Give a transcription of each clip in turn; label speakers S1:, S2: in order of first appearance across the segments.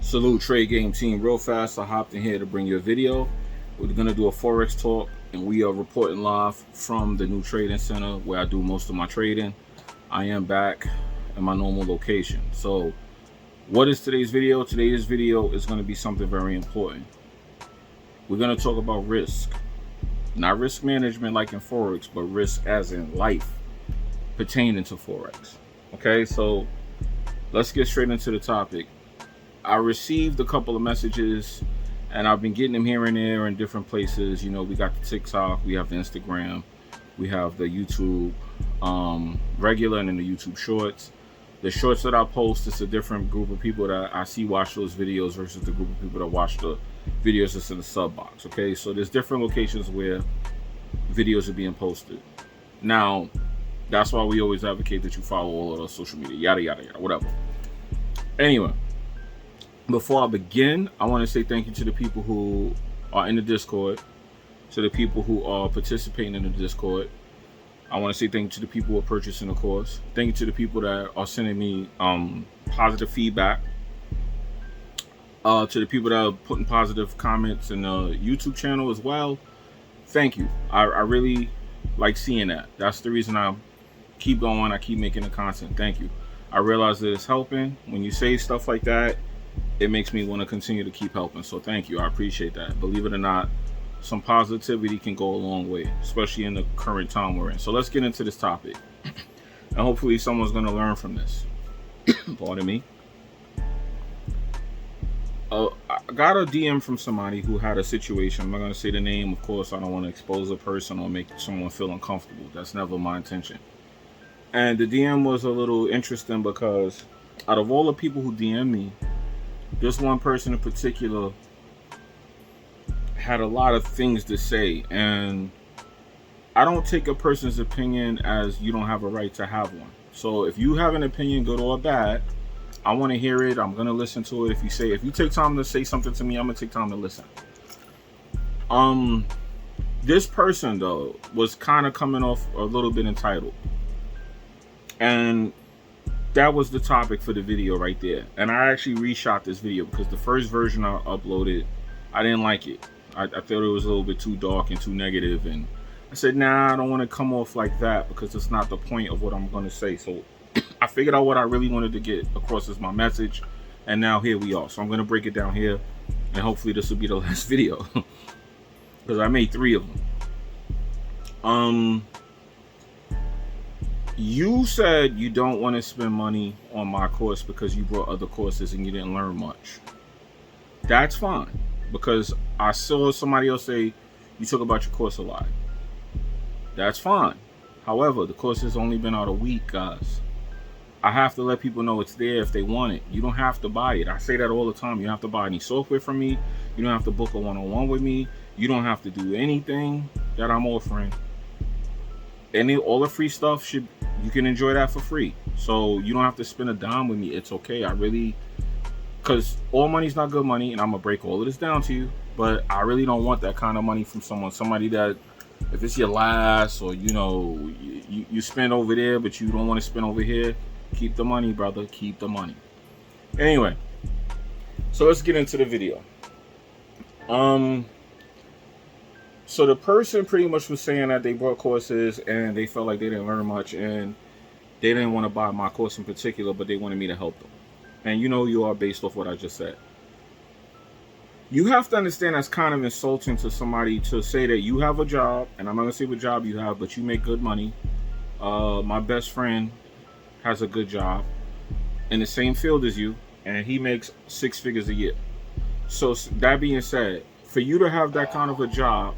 S1: Salute Trade Game Team. Real fast, I hopped in here to bring you a video. We're going to do a Forex talk, and we are reporting live from the new trading center where I do most of my trading. I am back in my normal location. So what is today's video? Today's video is going to be something very important. We're going to talk about risk. Not risk management like in Forex, but risk as in life pertaining to Forex. Okay, so let's get straight into the topic. I received a couple of messages, and I've been getting them here and there in different places. You know, we got the TikTok, we have the Instagram, we have the YouTube regular, and then the YouTube Shorts. The Shorts that I post is a different group of people that I see watch those videos versus the group of people that watch the videos that's in the sub box. Okay, so there's different locations where videos are being posted. Now, that's why we always advocate that you follow all of those social media, yada yada yada, whatever. Anyway, before I begin, I want to say thank you to the people who are in the Discord, to the people who are participating in the Discord. I want to say thank you to the people who are purchasing the course. Thank you to the people that are sending me positive feedback. To the people that are putting positive comments in the YouTube channel as well. Thank you. I really like seeing that. That's the reason I keep going. I keep making the content. Thank you. I realize that it's helping. When you say stuff like that, it makes me want to continue to keep helping. So thank you. I appreciate that. Believe it or not, some positivity can go a long way, especially in the current time we're in. So let's get into this topic. And hopefully someone's going to learn from this. Pardon me. I got a DM from somebody who had a situation. I'm not going to say the name. Of course, I don't want to expose a person or make someone feel uncomfortable. That's never my intention. And the DM was a little interesting because out of all the people who DM me, this one person in particular had a lot of things to say, and I don't take a person's opinion as you don't have a right to have one. So if you have an opinion, good or bad, I want to hear it. I'm going to listen to it. If you take time to say something to me, I'm going to take time to listen. This person though was kind of coming off a little bit entitled, and that was the topic for the video right there. And I actually reshot this video because the first version I uploaded, I didn't like it. I thought it was a little bit too dark and too negative, and I said, nah, I don't want to come off like that because it's not the point of what I'm going to say. So I figured out what I really wanted to get across as my message, and now here we are. So I'm going to break it down here, and hopefully this will be the last video because I made 3 of them. You said you don't want to spend money on my course because you brought other courses and you didn't learn much. That's fine, because I saw somebody else say you talk about your course a lot. That's fine. However, the course has only been out a week, guys. I have to let people know it's there if they want it. You don't have to buy it. I say that all the time. You don't have to buy any software from me. You don't have to book a one-on-one with me. You don't have to do anything that I'm offering. All the free stuff you can enjoy that for free. So you don't have to spend a dime with me. It's okay. Because all money's not good money, and I'm gonna break all of this down to you, but I really don't want that kind of money from somebody that, if it's your last, or you spend over there but you don't want to spend over here, keep the money, brother. Keep the money. Anyway, so let's get into the video. So the person pretty much was saying that they bought courses and they felt like they didn't learn much, and they didn't want to buy my course in particular, but they wanted me to help them. And you are based off what I just said. You have to understand that's kind of insulting to somebody to say that you have a job, and I'm not going to say what job you have, but you make good money. My best friend has a good job in the same field as you, and he makes 6 figures a year. So that being said, for you to have that kind of a job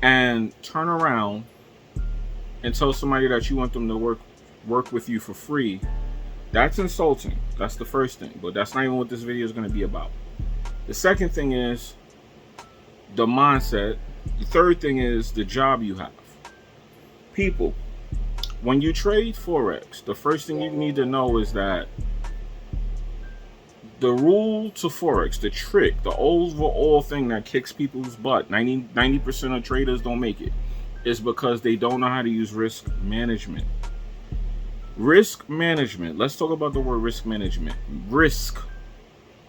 S1: and turn around and tell somebody that you want them to work with you for free, that's insulting. That's the first thing, but that's not even what this video is going to be about. The second thing is the mindset. The third thing is the job you have. People, when you trade Forex, the first thing you need to know is that the rule to Forex, the trick, the overall thing that kicks people's butt, 90% of traders don't make it, is because they don't know how to use risk management. Risk management. Let's talk about the word risk management. Risk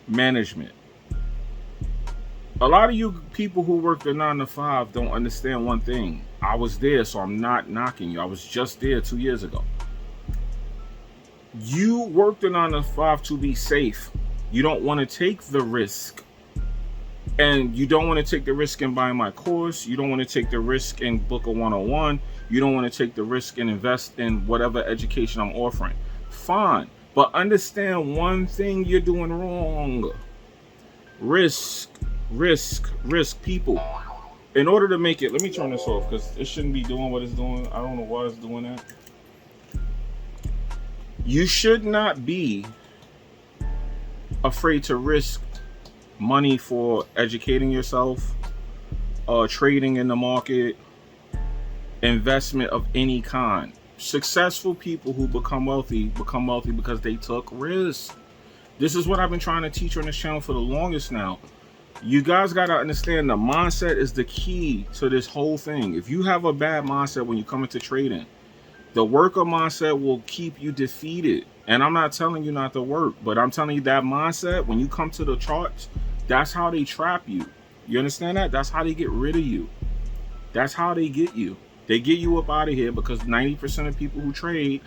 S1: management. A lot of you people who work the 9 to 5 don't understand one thing. I was there, so I'm not knocking you. I was just there 2 years ago. You work the 9 to 5 to be safe. You don't want to take the risk. And you don't want to take the risk in buying my course. You don't want to take the risk in book a 101. You don't want to take the risk and invest in whatever education I'm offering. Fine. But understand one thing you're doing wrong. Risk, people. In order to make it, let me turn this off because it shouldn't be doing what it's doing. I don't know why it's doing that. You should not be afraid to risk money for educating yourself, trading in the market, investment of any kind. Successful people who become wealthy because they took risks. This is what I've been trying to teach on this channel for the longest now. You guys got to understand the mindset is the key to this whole thing. If you have a bad mindset when you come into trading, the worker mindset will keep you defeated. And I'm not telling you not to work, but I'm telling you that mindset, when you come to the charts, that's how they trap you. You understand that? That's how they get rid of you. That's how they get you. They get you up out of here because 90% of people who trade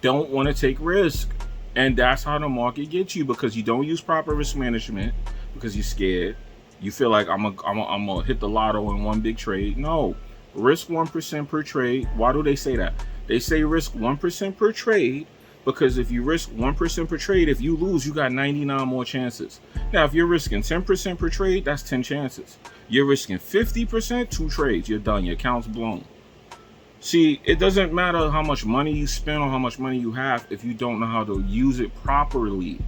S1: don't want to take risk. And that's how the market gets you, because you don't use proper risk management, because you're scared. You feel like I'm gonna hit the lotto in one big trade. No, risk 1% per trade. Why do they say that? They say risk 1% per trade because if you risk 1% per trade, if you lose, you got 99 more chances. Now, if you're risking 10% per trade, that's 10 chances. You're risking 50%, 2 trades. You're done. Your account's blown. See, it doesn't matter how much money you spend or how much money you have if you don't know how to use it properly.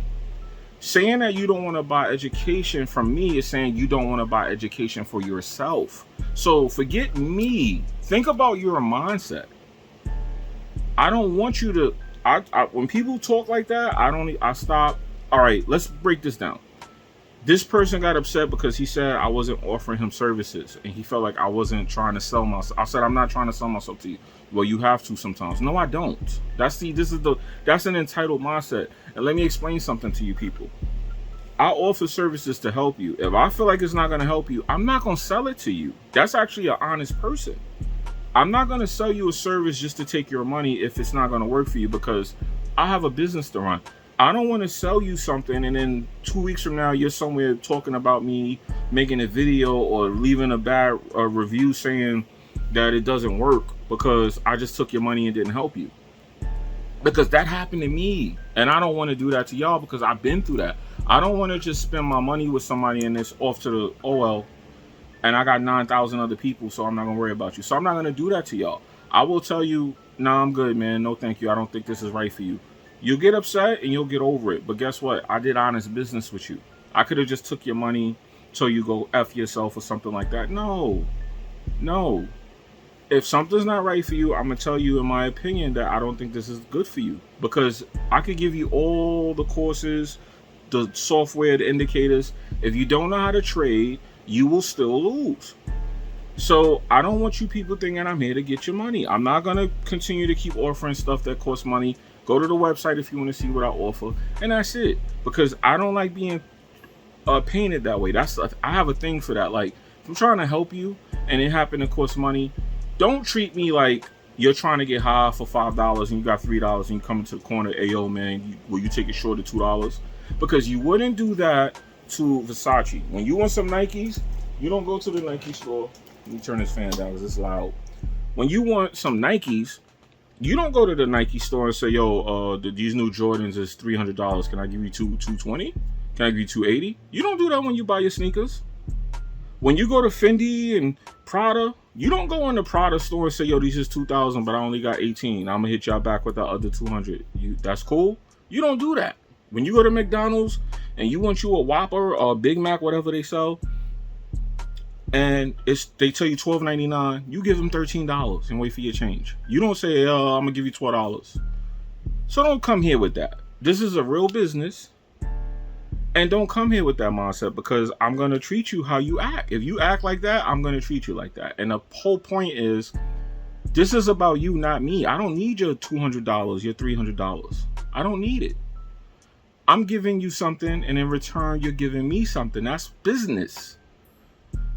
S1: Saying that you don't want to buy education from me is saying you don't want to buy education for yourself. So forget me. Think about your mindset. I don't want you to, when people talk like that, I stop. All right, let's break this down. This person got upset because he said I wasn't offering him services and he felt like I wasn't trying to sell myself. I said, I'm not trying to sell myself to you. Well, you have to sometimes. No, I don't. That's an entitled mindset. And let me explain something to you people. I offer services to help you. If I feel like it's not going to help you, I'm not going to sell it to you. That's actually an honest person. I'm not going to sell you a service just to take your money if it's not going to work for you, because I have a business to run. I don't want to sell you something and then 2 weeks from now you're somewhere talking about me, making a video or leaving a bad review saying that it doesn't work because I just took your money and didn't help you. Because that happened to me, and I don't want to do that to y'all because I've been through that. I don't want to just spend my money with somebody and it's off to the OL and I got 9,000 other people, so I'm not going to worry about you. So I'm not going to do that to y'all. I will tell you, nah, I'm good, man. No, thank you. I don't think this is right for you. You'll get upset and you'll get over it. But guess what? I did honest business with you. I could have just took your money so you go F yourself or something like that. No. If something's not right for you, I'm going to tell you in my opinion that I don't think this is good for you. Because I could give you all the courses, the software, the indicators. If you don't know how to trade, you will still lose. So I don't want you people thinking I'm here to get your money. I'm not going to continue to keep offering stuff that costs money. Go to the website if you want to see what I offer. And that's it. Because I don't like being painted that way. I have a thing for that. Like, if I'm trying to help you and it happened to cost money, don't treat me like you're trying to get high for $5 and you got $3 and you come into the corner, hey, yo, man, will you take it short of $2? Because you wouldn't do that to Versace. When you want some Nikes, you don't go to the Nike store. Let me turn this fan down because it's loud. When you want some Nikes, you don't go to the Nike store and say, yo, these new Jordans is $300. Can I give you $220? Can I give you $280? You don't do that when you buy your sneakers. When you go to Fendi and Prada, you don't go in the Prada store and say, yo, these is $2,000, but I only got 18. I'm gonna hit y'all back with the other 200. That's cool. You don't do that. When you go to McDonald's and you want you a Whopper or a Big Mac, whatever they sell, and they tell you $12.99, you give them $13 and wait for your change. You don't say, I'm gonna give you $12. So don't come here with that. This is a real business. And don't come here with that mindset, because I'm going to treat you how you act. If you act like that, I'm going to treat you like that. And the whole point is, this is about you, not me. I don't need your $200, your $300. I don't need it. I'm giving you something, and in return, you're giving me something. That's business.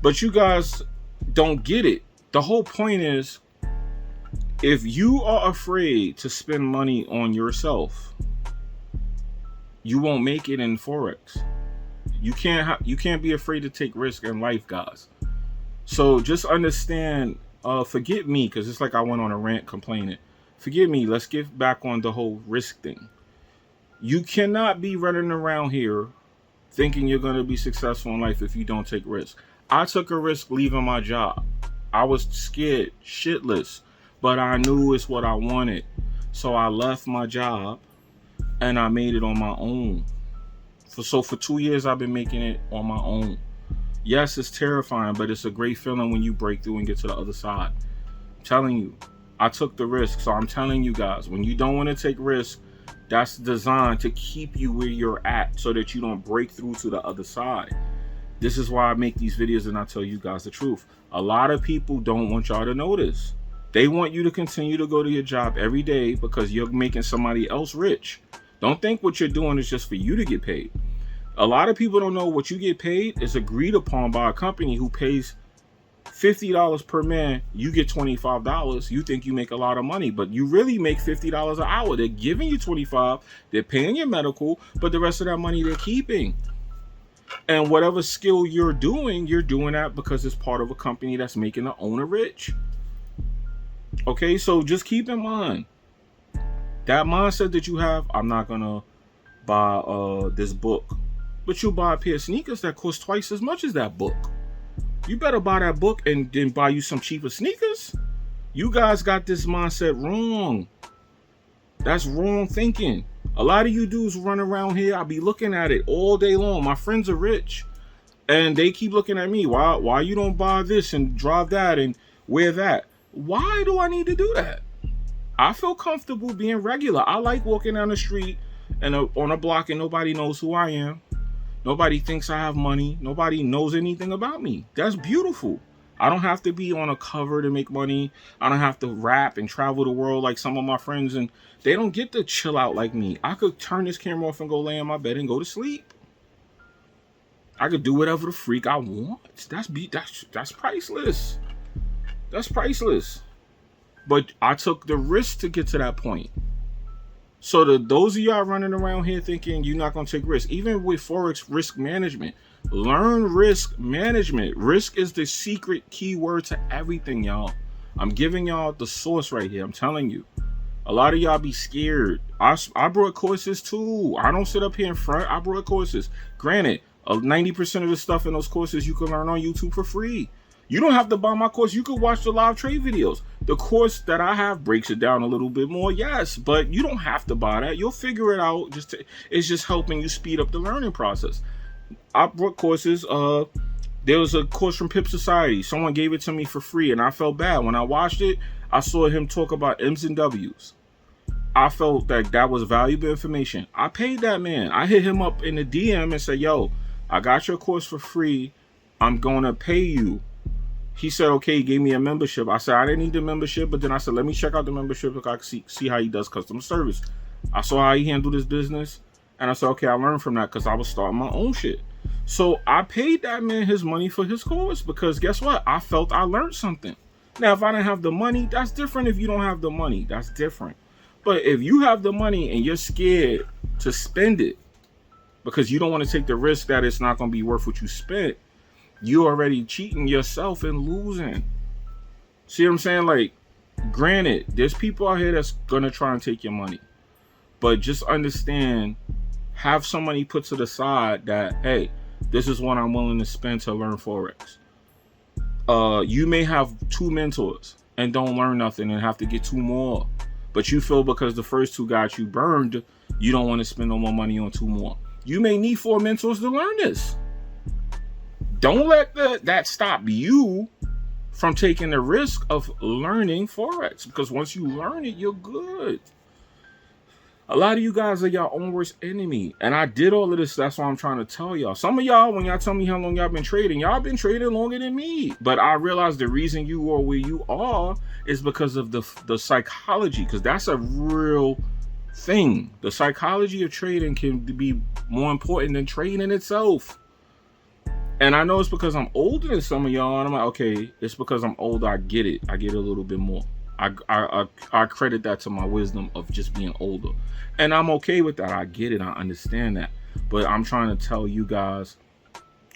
S1: But you guys don't get it. The whole point is, if you are afraid to spend money on yourself, you won't make it in Forex. You can't be afraid to take risk in life, guys. So just understand, forget me, because it's like I went on a rant complaining. Forget me, let's get back on the whole risk thing. You cannot be running around here thinking you're going to be successful in life if you don't take risks. I took a risk leaving my job. I was scared, shitless, but I knew it's what I wanted. So I left my job and I made it on my own. So for 2 years, I've been making it on my own. Yes, it's terrifying, but it's a great feeling when you break through and get to the other side. I'm telling you, I took the risk. So I'm telling you guys, when you don't want to take risks, that's designed to keep you where you're at so that you don't break through to the other side. This is why I make these videos and I tell you guys the truth. A lot of people don't want y'all to know this. They want you to continue to go to your job every day because you're making somebody else rich. Don't think what you're doing is just for you to get paid. A lot of people don't know what you get paid is agreed upon by a company who pays $50 per man. You get $25. You think you make a lot of money, but you really make $50 an hour. They're giving you $25. They're paying your medical, but the rest of that money they're keeping. And whatever skill you're doing that because it's part of a company that's making the owner rich. Okay, so just keep in mind that mindset that you have. I'm not gonna buy this book, but you'll buy a pair of sneakers that cost twice as much as that book. You better buy that book and then buy you some cheaper sneakers. You guys got this mindset wrong. That's wrong thinking. A lot of you dudes run around here, I be looking at it all day long. My friends are rich and they keep looking at me. Why you don't buy this and drive that and wear that? Why do I need to do that? I feel comfortable being regular. I like walking down the street and on a block and nobody knows who I am. Nobody thinks I have money. Nobody knows anything about me. That's beautiful. I don't have to be on a cover to make money. I don't have to rap and travel the world like some of my friends, and they don't get to chill out like me. I could turn this camera off and go lay in my bed and go to sleep. I could do whatever the freak I want. That's priceless. That's priceless. But I took the risk to get to that point. So those of y'all running around here thinking you're not going to take risks, even with Forex risk management, learn risk management. Risk is the secret keyword to everything, y'all. I'm giving y'all the source right here. I'm telling you. A lot of y'all be scared. I brought courses too. I don't sit up here in front. I brought courses. Granted, 90% of the stuff in those courses you can learn on YouTube for free. You don't have to buy my course. You could watch the live trade videos. The course that I have breaks it down a little bit more, yes, but you don't have to buy that. You'll figure it out. It's just helping you speed up the learning process. I brought courses. There was a course from Pip Society. Someone gave it to me for free, and I felt bad. When I watched it, I saw him talk about M's and W's. I felt that was valuable information. I paid that man. I hit him up in the DM and said, yo, I got your course for free. I'm going to pay you. He said, okay, he gave me a membership. I said, I didn't need the membership, but then I said, let me check out the membership so I can see how he does customer service. I saw how he handled his business, and I said, okay, I learned from that because I was starting my own shit. So I paid that man his money for his course because guess what? I felt I learned something. Now, if I didn't have the money, that's different. If you don't have the money, that's different. But if you have the money and you're scared to spend it because you don't want to take the risk that it's not going to be worth what you spent, you're already cheating yourself and losing. See what I'm saying? Like, granted, there's people out here that's gonna try and take your money, but just understand, have some money put to the side that, hey, this is what I'm willing to spend to learn Forex. You may have 2 mentors and don't learn nothing and have to get 2 more, but you feel because the first 2 got you burned, you don't want to spend no more money on 2 more. You may need 4 mentors to learn this. Don't let that stop you from taking the risk of learning Forex, because once you learn it, you're good. A lot of you guys are your own worst enemy, and I did all of this. That's why I'm trying to tell y'all. Some of y'all, when y'all tell me how long y'all been trading longer than me. But I realize the reason you are where you are is because of the psychology, because that's a real thing. The psychology of trading can be more important than trading itself. And I know it's because I'm older than some of y'all, and I'm like, okay, it's because I'm older. I get it. I get it a little bit more. I credit that to my wisdom of just being older, and I'm okay with that. I get it. I understand that. But I'm trying to tell you guys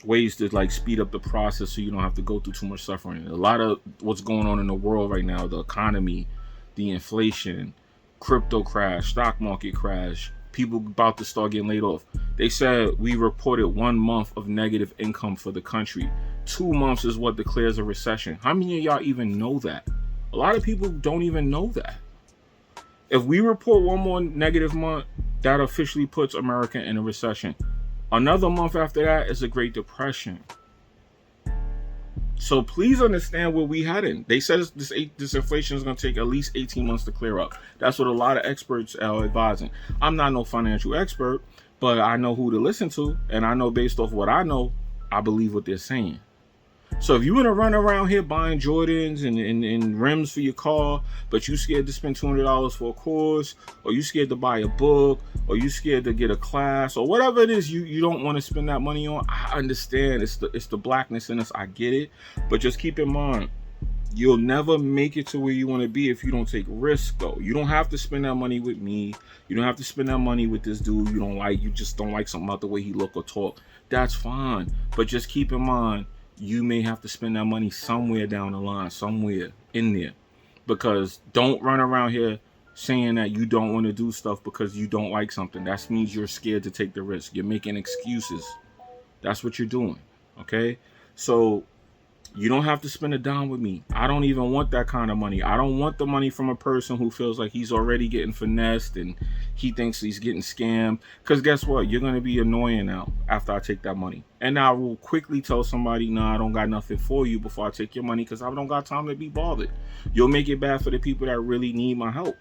S1: ways to like speed up the process so you don't have to go through too much suffering. A lot of what's going on in the world right now, the economy, the inflation, crypto crash, stock market crash, people about to start getting laid off. They said we reported 1 month of negative income for the country. 2 months is what declares a recession. How many of y'all even know that? A lot of people don't even know that. If we report one more negative month, that officially puts America in a recession. Another month after that is a Great Depression. So please understand where we heading. They said this inflation is going to take at least 18 months to clear up. That's what a lot of experts are advising. I'm not no financial expert, but I know who to listen to. And I know based off what I know, I believe what they're saying. So if you want to run around here buying Jordans and rims for your car, but you scared to spend $200 for a course, or you scared to buy a book, or you scared to get a class, or whatever it is you don't want to spend that money on, I understand. It's the blackness in us. I get it. But just keep in mind, you'll never make it to where you want to be if you don't take risk, though. You don't have to spend that money with me. You don't have to spend that money with this dude you don't like. You just don't like something about the way he look or talk. That's fine. But just keep in mind, you may have to spend that money somewhere down the line, somewhere in there. Because don't run around here saying that you don't want to do stuff because you don't like something. That means you're scared to take the risk. You're making excuses. That's what you're doing. Okay? So you don't have to spend a dime with me. I don't even want that kind of money. I don't want the money from a person who feels like he's already getting finessed and he thinks he's getting scammed. Because guess what? You're going to be annoying now after I take that money. And I will quickly tell somebody, nah, I don't got nothing for you before I take your money because I don't got time to be bothered. You'll make it bad for the people that really need my help.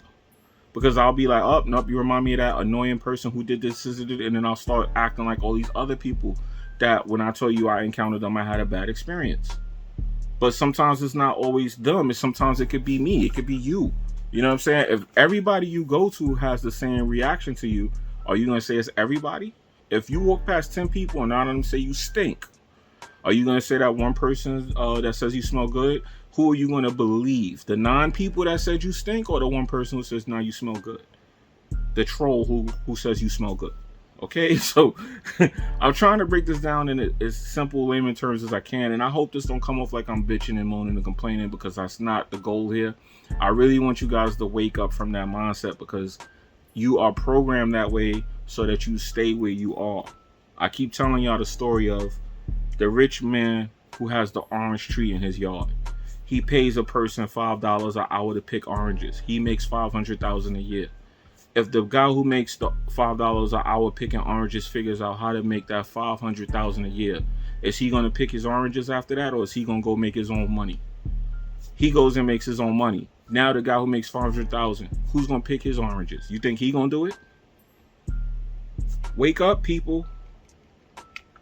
S1: Because I'll be like, oh, nope, you remind me of that annoying person who did this, and then I'll start acting like all these other people that when I tell you I encountered them, I had a bad experience. But sometimes it's not always them. Sometimes it could be me. It could be you. You know what I'm saying? If everybody you go to has the same reaction to you, are you going to say it's everybody? If you walk past 10 people and none of them say you stink, are you going to say that one person that says you smell good? Who are you going to believe? The 9 people that said you stink, or the one person who says, nah, you smell good? The troll who says you smell good. Okay, so I'm trying to break this down in as simple layman terms as I can, and I hope this don't come off like I'm bitching and moaning and complaining, because that's not the goal here. I really want you guys to wake up from that mindset, because you are programmed that way so that you stay where you are. I keep telling y'all the story of the rich man who has the orange tree in his yard. He pays a person $5 an hour to pick oranges. He makes $500,000 a year. If the guy who makes the $5 an hour picking oranges figures out how to make that $500,000 a year, is he gonna pick his oranges after that, or is he gonna go make his own money? He goes and makes his own money. Now the guy who makes $500,000, who's gonna pick his oranges? You think he gonna do it? Wake up, people.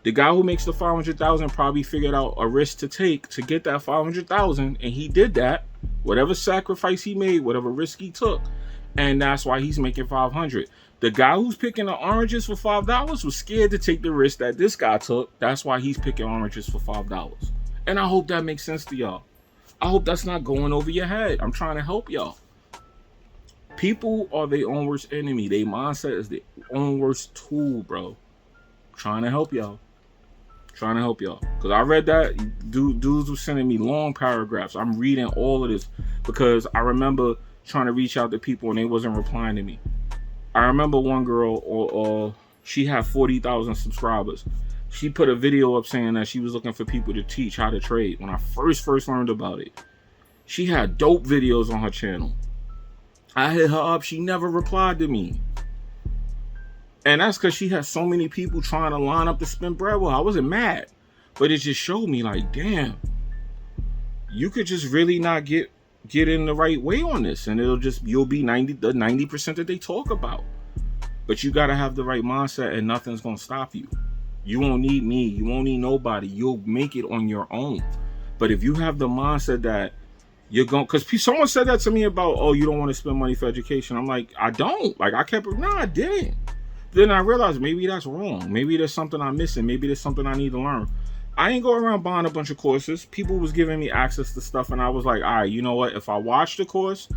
S1: The guy who makes the $500,000 probably figured out a risk to take to get that $500,000, and he did that. Whatever sacrifice he made, whatever risk he took. And that's why he's making $500. The guy who's picking the oranges for $5 was scared to take the risk that this guy took. That's why he's picking oranges for $5. And I hope that makes sense to y'all. I hope that's not going over your head. I'm trying to help y'all. People are their own worst enemy. Their mindset is their own worst tool, bro. I'm trying to help y'all. Trying to help y'all. Because I read that. Dudes were sending me long paragraphs. I'm reading all of this because I remember trying to reach out to people and they wasn't replying to me. I remember one girl, she had 40,000 subscribers. She put a video up saying that she was looking for people to teach how to trade. When I first learned about it, she had dope videos on her channel. I hit her up. She never replied to me. And that's because she had so many people trying to line up to spend bread with her. I wasn't mad, but it just showed me like, damn, you could just really not get in the right way on this, and you'll be 90% that they talk about. But you got to have the right mindset, and nothing's going to stop you. You won't need me. You won't need nobody. You'll make it on your own. But if you have the mindset that You're going, because someone said that to me about, oh, you don't want to spend money for education. I'm like, I don't. Like, I kept it, no, I didn't. Then I realized maybe that's wrong. Maybe there's something I'm missing. Maybe there's something I need to learn. I ain't going around buying a bunch of courses. People was giving me access to stuff, and I was like, all right, you know what? If I watch the course,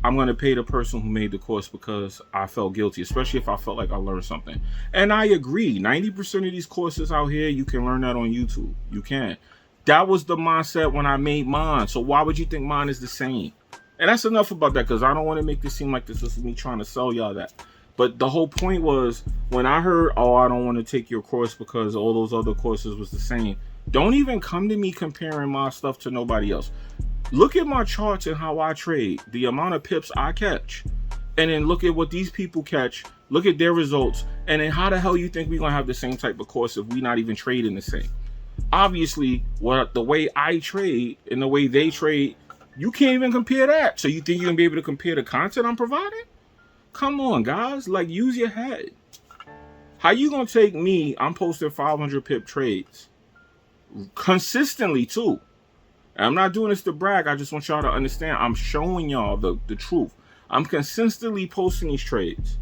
S1: I'm going to pay the person who made the course because I felt guilty, especially if I felt like I learned something. And I agree. 90% of these courses out here, you can learn that on YouTube. You can. That was the mindset when I made mine. So why would you think mine is the same? And that's enough about that, because I don't want to make this seem like this is me trying to sell y'all that. But the whole point was, when I heard, oh, I don't want to take your course because all those other courses was the same, don't even come to me comparing my stuff to nobody else. Look at my charts and how I trade, the amount of pips I catch, and then look at what these people catch, look at their results, and then how the hell you think we're going to have the same type of course if we're not even trading the same? Obviously, the way I trade and the way they trade, you can't even compare that. So you think you're going to be able to compare the content I'm providing? Come on, guys. Like, use your head. How you going to take me, I'm posting 500 pip trades consistently too. And I'm not doing this to brag. I just want y'all to understand. I'm showing y'all the truth. I'm consistently posting these trades.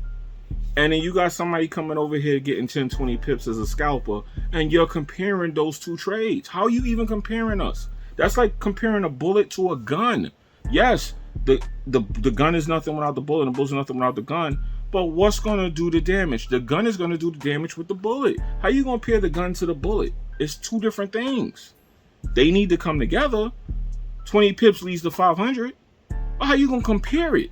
S1: And then you got somebody coming over here getting 10, 20 pips as a scalper, and you're comparing those two trades. How are you even comparing us? That's like comparing a bullet to a gun. Yes, the gun is nothing without the bullet, and the bullet is nothing without the gun. But what's going to do the damage? The gun is going to do the damage with the bullet. How you going to pair the gun to the bullet? It's two different things. They need to come together. 20 pips leads to 500. How you going to compare it?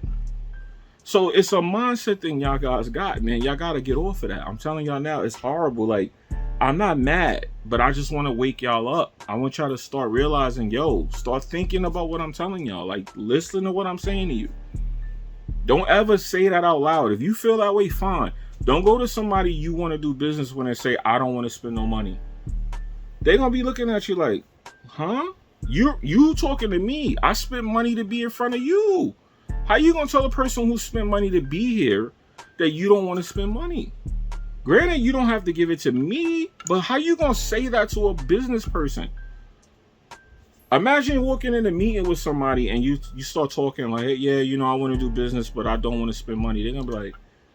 S1: So it's a mindset thing y'all guys got, man. Y'all got to get off of that. I'm telling y'all now, it's horrible. Like, I'm not mad, but I just want to wake y'all up. I want y'all to start realizing, yo, start thinking about what I'm telling y'all. Like, listen to what I'm saying to you. Don't ever say that out loud. If you feel that way, fine. Don't go to somebody you want to do business with and say, I don't want to spend no money. They're going to be looking at you like, huh? You talking to me. I spent money to be in front of you. How you going to tell a person who spent money to be here that you don't want to spend money? Granted, you don't have to give it to me, but how you going to say that to a business person? Imagine walking in a meeting with somebody and you start talking like, hey, yeah, you know, I want to do business, but I don't want to spend money. They're going to be like,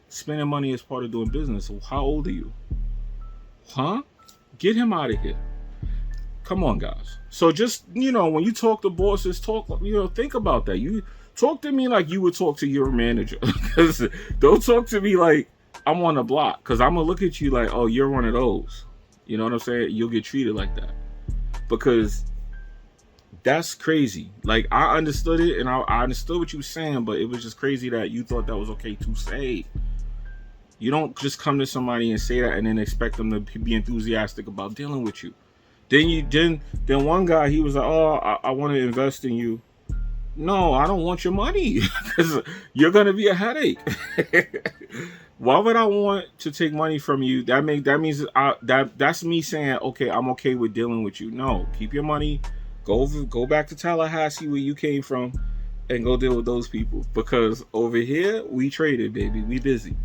S1: spending money is part of doing business. Well, how old are you? Huh? Get him out of here. Come on, guys. So just, you know, when you talk to bosses, think about that. You talk to me like you would talk to your manager. Don't talk to me like I'm on the block, because I'm going to look at you like, oh, you're one of those. You know what I'm saying? You'll get treated like that. Because that's crazy. Like, I understood it, and I understood what you were saying, but it was just crazy that you thought that was okay to say. You don't just come to somebody and say that and then expect them to be enthusiastic about dealing with you. Then one guy, he was like, oh, I want to invest in you. No, I don't want your money, because you're gonna be a headache. Why would I want to take money from you? That means that's me saying, okay, I'm okay with dealing with you. No, keep your money. Go back to Tallahassee where you came from, and go deal with those people. Because over here we traded, baby. We busy.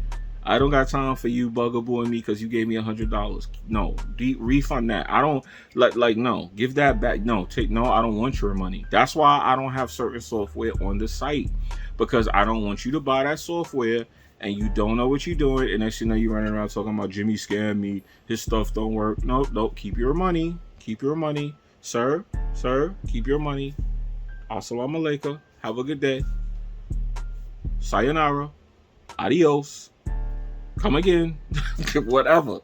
S1: I don't got time for you bugabooing me because you gave me $100. No, refund that. I don't no, give that back. No, I don't want your money. That's why I don't have certain software on the site, because I don't want you to buy that software and you don't know what you're doing, and next thing you know, you're running around talking about Jimmy scammed me, his stuff don't work. No, keep your money. Keep your money. Sir, keep your money. Assalamu alaikum. Have a good day. Sayonara. Adios. Come again. Whatever.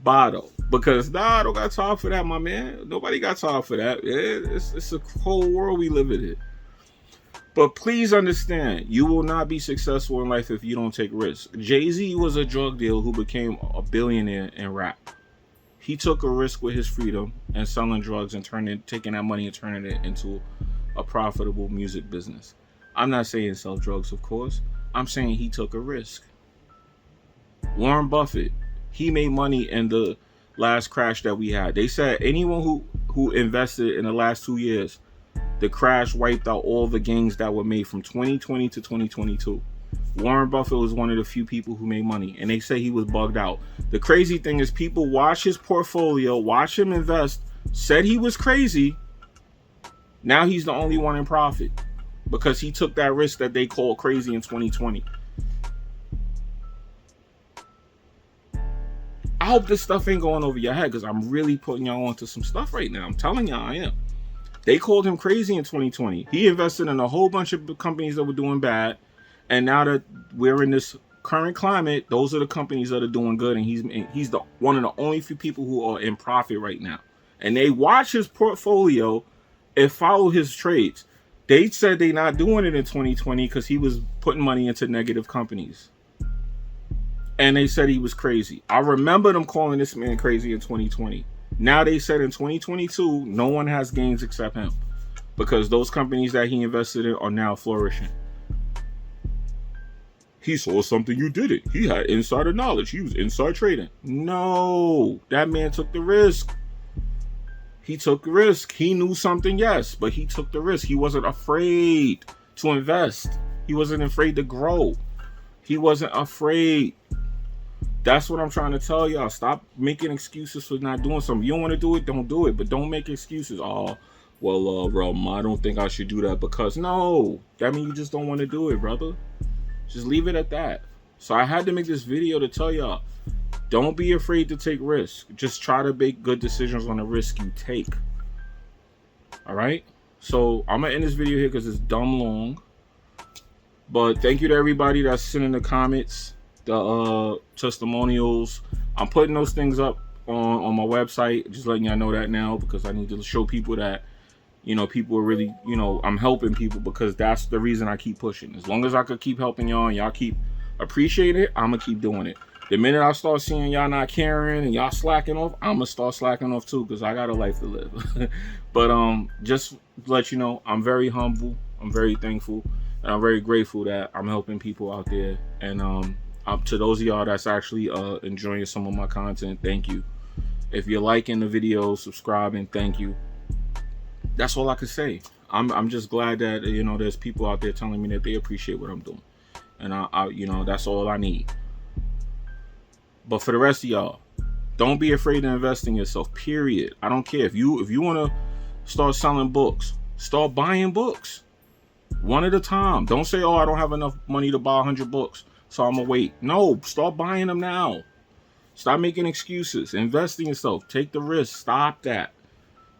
S1: Bottle. Because I don't got time for that, my man. Nobody got time for that. It's a cold world we live in. But please understand, you will not be successful in life if you don't take risks. Jay-Z was a drug dealer who became a billionaire in rap. He took a risk with his freedom and selling drugs and taking that money and turning it into a profitable music business. I'm not saying sell drugs, of course. I'm saying he took a risk. Warren Buffett, he made money in the last crash that we had. They said anyone who invested in the last 2 years, the crash wiped out all the gains that were made from 2020 to 2022. Warren Buffett was one of the few people who made money, and they say he was bugged out. The crazy thing is, people watch his portfolio, watch him invest, said he was crazy, Now he's the only one in profit because he took that risk that they called crazy in 2020. I hope this stuff ain't going over your head because I'm really putting y'all onto some stuff right now. I'm telling y'all I am. They called him crazy in 2020. He invested in a whole bunch of companies that were doing bad. And now that we're in this current climate, those are the companies that are doing good. And he's the one of the only few people who are in profit right now. And they watch his portfolio and follow his trades. They said they're not doing it in 2020 because he was putting money into negative companies. And they said he was crazy. I remember them calling this man crazy in 2020. Now they said in 2022, no one has gains except him because those companies that he invested in are now flourishing. He saw something you didn't. He had insider knowledge. He was inside trading. No, that man took the risk. He took the risk. He knew something, yes, but he took the risk. He wasn't afraid to invest. He wasn't afraid to grow. He wasn't afraid. That's what I'm trying to tell y'all. Stop making excuses for not doing something. You don't want to do it, don't do it. But don't make excuses. Oh, well, bro, I don't think I should do that because no. That means you just don't want to do it, brother. Just leave it at that. So I had to make this video to tell y'all, don't be afraid to take risks. Just try to make good decisions on the risk you take. All right? So I'm going to end this video here because it's dumb long. But thank you to everybody that's sending the comments, the testimonials. I'm putting those things up on my website. Just letting y'all know that now because I need to show people that, you know, people are really, you know, I'm helping people because that's the reason I keep pushing. As long as I could keep helping y'all and y'all keep appreciating it, I'm going to keep doing it. The minute I start seeing y'all not caring and y'all slacking off, I'm going to start slacking off too because I got a life to live. But just to let you know, I'm very humble. I'm very thankful. And I'm very grateful that I'm helping people out there. And up to those of y'all that's actually enjoying some of my content, thank you. If you're liking the video, subscribing, thank you. That's all I can say. I'm just glad that, you know, there's people out there telling me that they appreciate what I'm doing. And I you know, that's all I need. But for the rest of y'all, don't be afraid to invest in yourself, period. I don't care. If you want to start selling books, start buying books. One at a time. Don't say, oh, I don't have enough money to buy 100 books, so I'm going to wait. No, start buying them now. Stop making excuses. Invest in yourself. Take the risk. Stop that.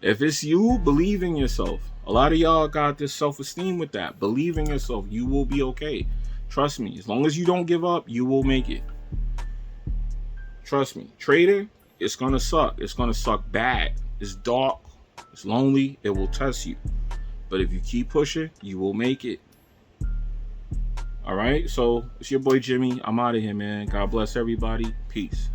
S1: If it's you, believe in yourself. A lot of y'all got this self-esteem with that. Believe in yourself. You will be okay. Trust me. As long as you don't give up, you will make it. Trust me. Trading, it's going to suck. It's going to suck bad. It's dark. It's lonely. It will test you. But if you keep pushing, you will make it. All right? So it's your boy Jimmy. I'm out of here, man. God bless everybody. Peace.